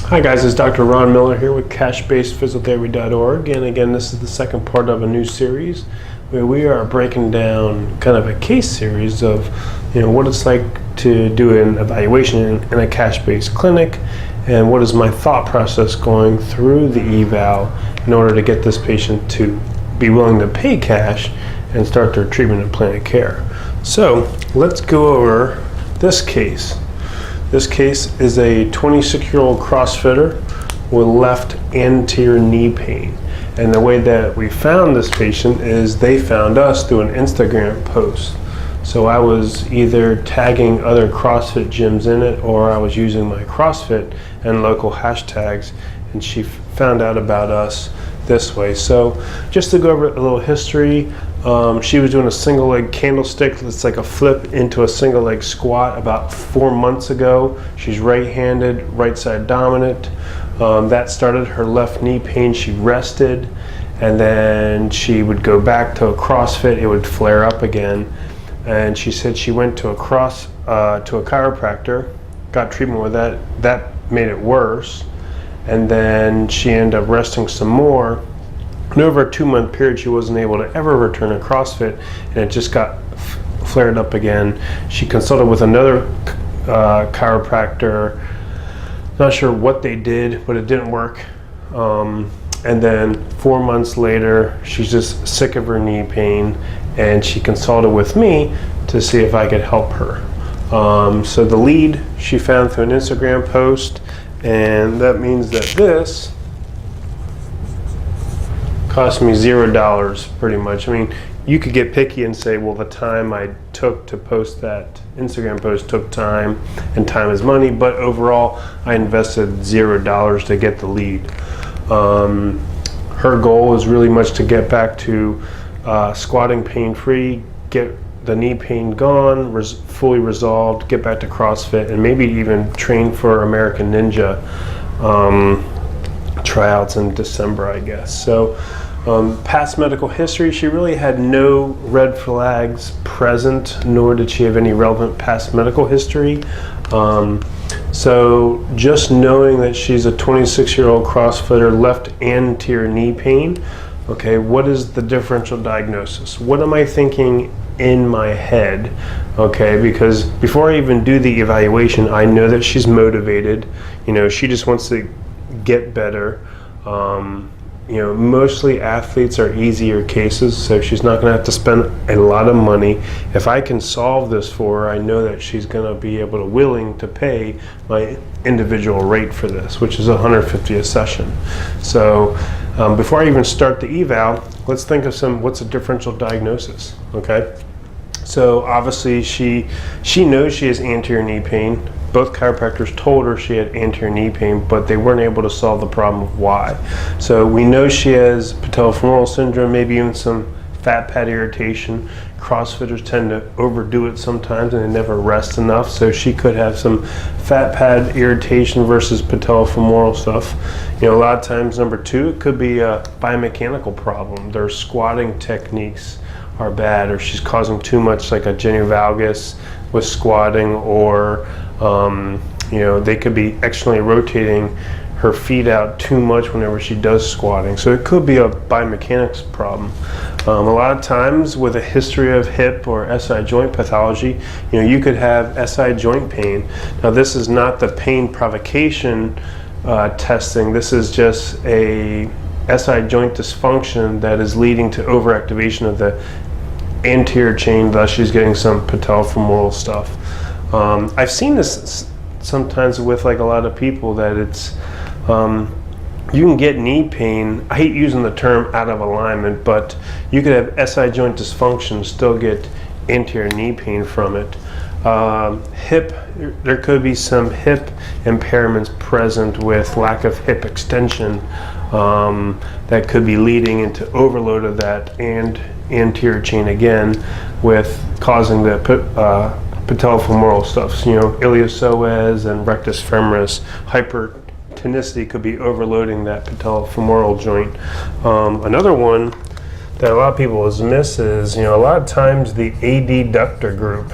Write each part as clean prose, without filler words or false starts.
Hi guys, it's Dr. Ron Miller here with cashbasedphysiotherapy.org, and again this is the second part of a new series where we are breaking down kind of a case series of what it's like to do an evaluation in a cash-based clinic, and what is my thought process going through the eval in order to get this patient to be willing to pay cash and start their treatment and plan of care. So let's go over this case. This case is a 26-year-old CrossFitter with left anterior knee pain. And the way that we found this patient is they found us through an Instagram post. So I was either tagging other CrossFit gyms in it, or I was using my CrossFit and local hashtags, and she found out about us this way. So just to go over a little history, she was doing a single leg candlestick. It's like a flip into a single leg squat about 4 months ago. She's right-handed, right side dominant. That started her left knee pain. She rested, and then she would go back to a CrossFit. It would flare up again, and she said she went to a chiropractor, got treatment with that. That made it worse, and then she ended up resting some more. And over a 2-month period, she wasn't able to ever return to CrossFit, and it just got flared up again. She consulted with another chiropractor. Not sure what they did, but it didn't work. And then 4 months later, she's just sick of her knee pain, and she consulted with me to see if I could help her. So the lead she found through an Instagram post, and that means that this cost me $0 pretty much. I mean, you could get picky and say, well, the time I took to post that Instagram post took time, and time is money, but overall I invested $0 to get the lead. Her goal is really much to get back to squatting pain-free, get the knee pain gone, fully resolved, get back to CrossFit, and maybe even train for American Ninja tryouts in December, I guess. So past medical history, she really had no red flags present, nor did she have any relevant past medical history. So just knowing that she's a 26-year-old CrossFitter, left anterior knee pain, okay, what is the differential diagnosis? What am I thinking in my head? Okay, because before I even do the evaluation, I know that she's motivated. She just wants to get better. Mostly athletes are easier cases, so she's not going to have to spend a lot of money. If I can solve this for her, I know that she's going to be willing to pay my individual rate for this, which is $150 a session. So before I even start the eval, let's think of what's a differential diagnosis, okay? So obviously she knows she has anterior knee pain. Both chiropractors told her she had anterior knee pain, but they weren't able to solve the problem of why. So we know she has patellofemoral syndrome, maybe even some fat pad irritation. CrossFitters tend to overdo it sometimes, and they never rest enough. So she could have some fat pad irritation versus patellofemoral stuff. A lot of times, number two, it could be a biomechanical problem. Their squatting techniques are bad, or she's causing too much, like a genivalgus with squatting, or they could be externally rotating her feet out too much whenever she does squatting. So it could be a biomechanics problem. A lot of times with a history of hip or SI joint pathology, you could have SI joint pain. Now this is not the pain provocation testing. This is just a SI joint dysfunction that is leading to overactivation of the anterior chain, thus she's getting some patellofemoral stuff. I've seen this sometimes with a lot of people, that it's you can get knee pain. I hate using the term out of alignment, but you could have SI joint dysfunction, still get anterior knee pain from it. Hip, there could be some hip impairments present with lack of hip extension that could be leading into overload of that and anterior chain again, with causing the patellofemoral stuff. Iliopsoas and rectus femoris. Hypertonicity could be overloading that patellofemoral joint. Another one that a lot of people miss is, a lot of times the adductor group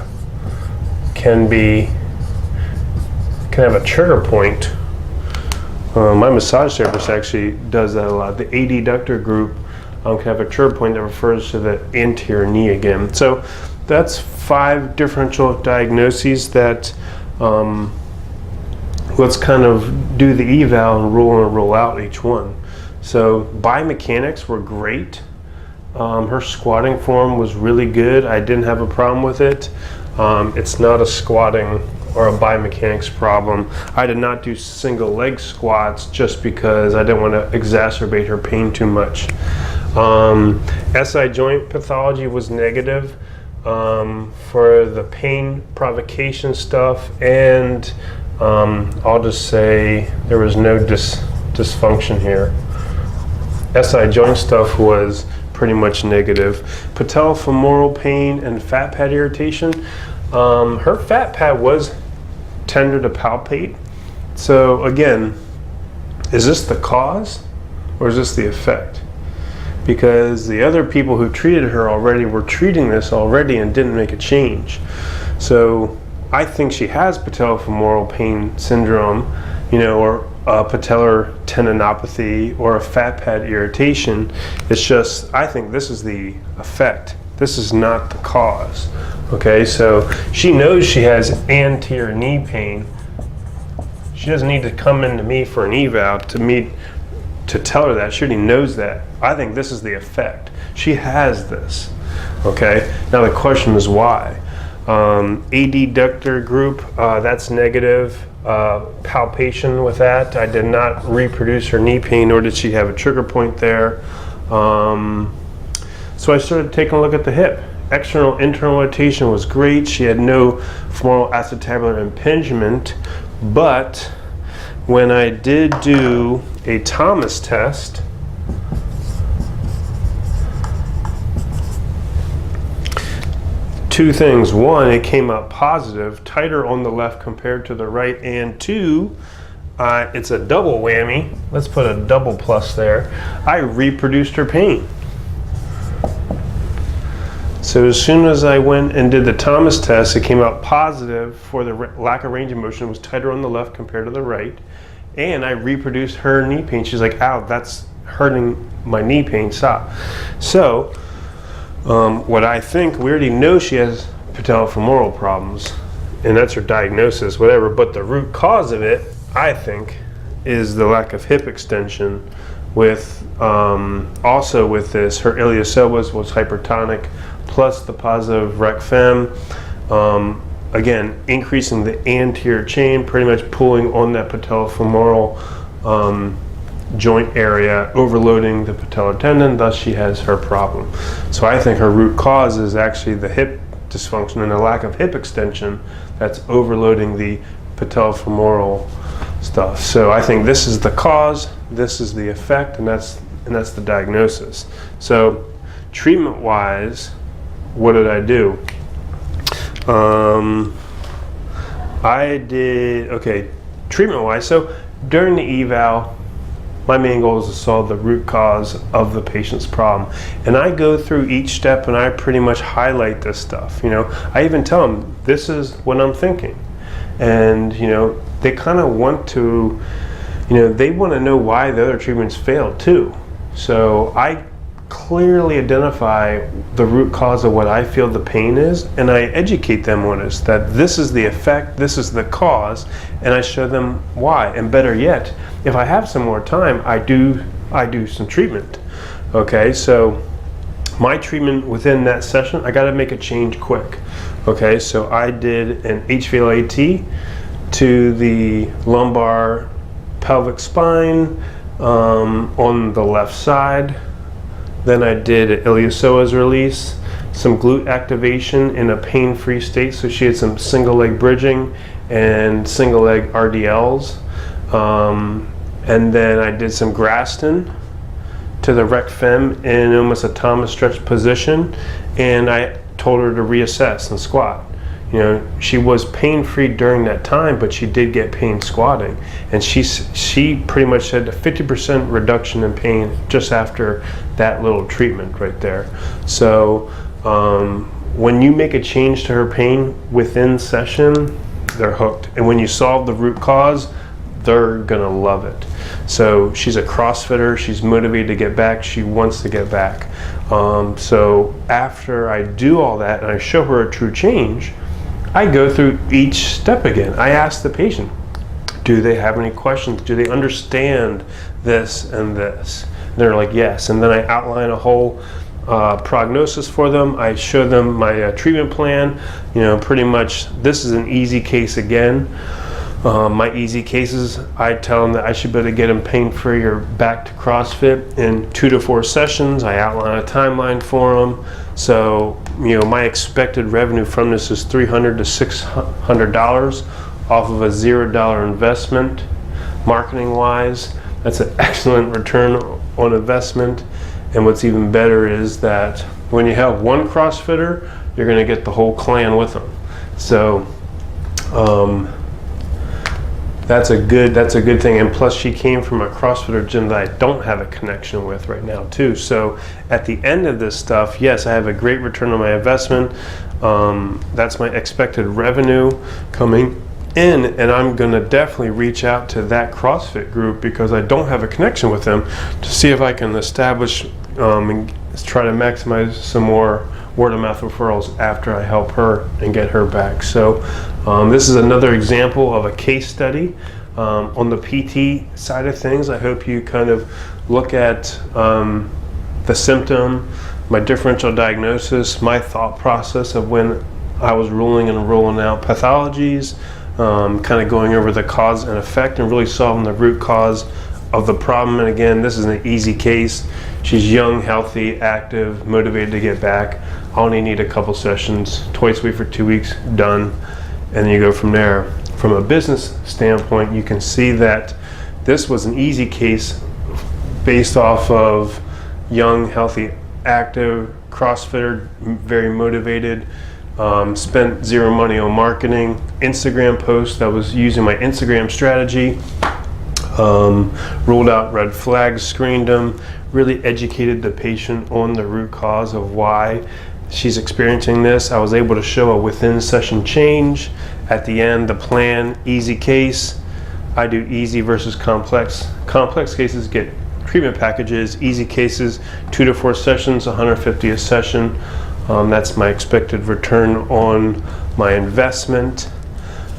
can have a trigger point My massage therapist actually does that a lot. The adductor group can have a trigger point that refers to the anterior knee again. So that's 5 differential diagnoses that let's kind of do the eval and roll out each one. So biomechanics were great. Her squatting form was really good. I didn't have a problem with it. It's not a squatting or a biomechanics problem. I did not do single leg squats just because I didn't want to exacerbate her pain too much. SI joint pathology was negative for the pain provocation stuff, and I'll just say there was no dysfunction here. SI joint stuff was pretty much negative. Patellofemoral pain and fat pad irritation. Her fat pad was tender to palpate. So again, is this the cause or is this the effect? Because the other people who treated her already were treating this already and didn't make a change. So I think she has patellofemoral pain syndrome, or patellar tendinopathy or a fat pad irritation. It's just, I think this is the effect. This is not the cause. Okay, so she knows she has anterior knee pain. She doesn't need to come into me for an eval to tell her that. She already knows that. I think this is the effect. She has this. Okay, now the question is why? Adductor group, that's negative. Palpation with that. I did not reproduce her knee pain, nor did she have a trigger point there. So I started taking a look at the hip. External internal rotation was great. She had no femoral acetabular impingement, but when I did do a Thomas test, two things. One, it came out positive, tighter on the left compared to the right, and 2, it's a double whammy. Let's put a double plus there. I reproduced her pain. So as soon as I went and did the Thomas test, it came out positive for the lack of range of motion. It was tighter on the left compared to the right, and I reproduced her knee pain. She's like, ow, that's hurting my knee pain, stop. So what I think, we already know she has patellofemoral problems, and that's her diagnosis, whatever, but the root cause of it, I think, is the lack of hip extension with, also with this, her iliopsoas was hypertonic, plus the positive rec fem, again, increasing the anterior chain, pretty much pulling on that patellofemoral joint area, overloading the patellar tendon, thus she has her problem. So I think her root cause is actually the hip dysfunction and the lack of hip extension that's overloading the patellofemoral stuff. So I think this is the cause, this is the effect, and that's the diagnosis. So treatment wise, what did I do? I did, okay, treatment wise, so during the eval, my main goal is to solve the root cause of the patient's problem. And I go through each step and I pretty much highlight this stuff. I even tell them, this is what I'm thinking. And, they kind of want to, they want to know why the other treatments failed too. So I clearly identify the root cause of what I feel the pain is, and I educate them on it, that this is the effect, this is the cause, and I show them why. And better yet, if I have some more time, I do some treatment. Okay, so my treatment within that session, I got to make a change quick. Okay, so I did an HVLAT to the lumbar pelvic spine on the left side. Then I did an iliopsoas release, some glute activation in a pain-free state. So she had some single leg bridging and single leg RDLs. And then I did some Graston to the rec fem in almost a Thomas stretch position. And I told her to reassess and squat. She was pain-free during that time, but she did get pain squatting. And she pretty much had a 50% reduction in pain just after that little treatment right there. So when you make a change to her pain within session, they're hooked. And when you solve the root cause, they're gonna love it. So she's a CrossFitter, she's motivated to get back, she wants to get back. So after I do all that and I show her a true change, I go through each step again. I ask the patient, do they have any questions? Do they understand this and this? And they're like, yes. And then I outline a whole prognosis for them. I show them my treatment plan. Pretty much this is an easy case again. My easy cases, I tell them that I should be able to get them pain-free or back to CrossFit in 2 to 4 sessions. I outline a timeline for them. So, my expected revenue from this is $300 to $600 off of a $0 investment. Marketing-wise, that's an excellent return on investment. And what's even better is that when you have one CrossFitter, you're going to get the whole clan with them. So that's a good thing. And plus, she came from a CrossFitter gym that I don't have a connection with right now too. So at the end of this stuff, yes, I have a great return on my investment. That's my expected revenue coming in, and I'm going to definitely reach out to that CrossFit group because I don't have a connection with them to see if I can establish and try to maximize some more word of mouth referrals after I help her and get her back. So this is another example of a case study on the PT side of things. I hope you kind of look at the symptom, my differential diagnosis, my thought process of when I was ruling and rolling out pathologies, kind of going over the cause and effect and really solving the root cause of the problem. And again, this is an easy case. She's young, healthy, active, motivated to get back. I only need a couple sessions, twice a week for 2 weeks, done. And then you go from there. From a business standpoint, you can see that this was an easy case based off of young, healthy, active, CrossFitter, very motivated. Spent zero money on marketing, Instagram posts. I was using my Instagram strategy, ruled out red flags, screened them, really educated the patient on the root cause of why she's experiencing this. I was able to show a within session change. At the end, the plan, easy case. I do easy versus complex. Complex cases get treatment packages, easy cases, 2 to 4 sessions, 150 a session. That's my expected return on my investment,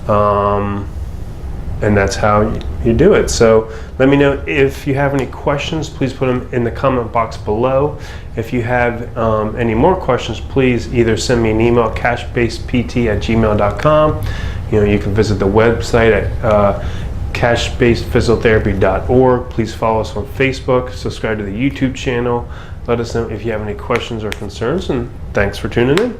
and that's how you do it. So let me know if you have any questions. Please put them in the comment box below. If you have any more questions, please either send me an email, cashbasedpt@gmail.com. You can visit the website at cashbasedphysiotherapy.org. Please follow us on Facebook, subscribe to the YouTube channel. Let us know if you have any questions or concerns, and thanks for tuning in.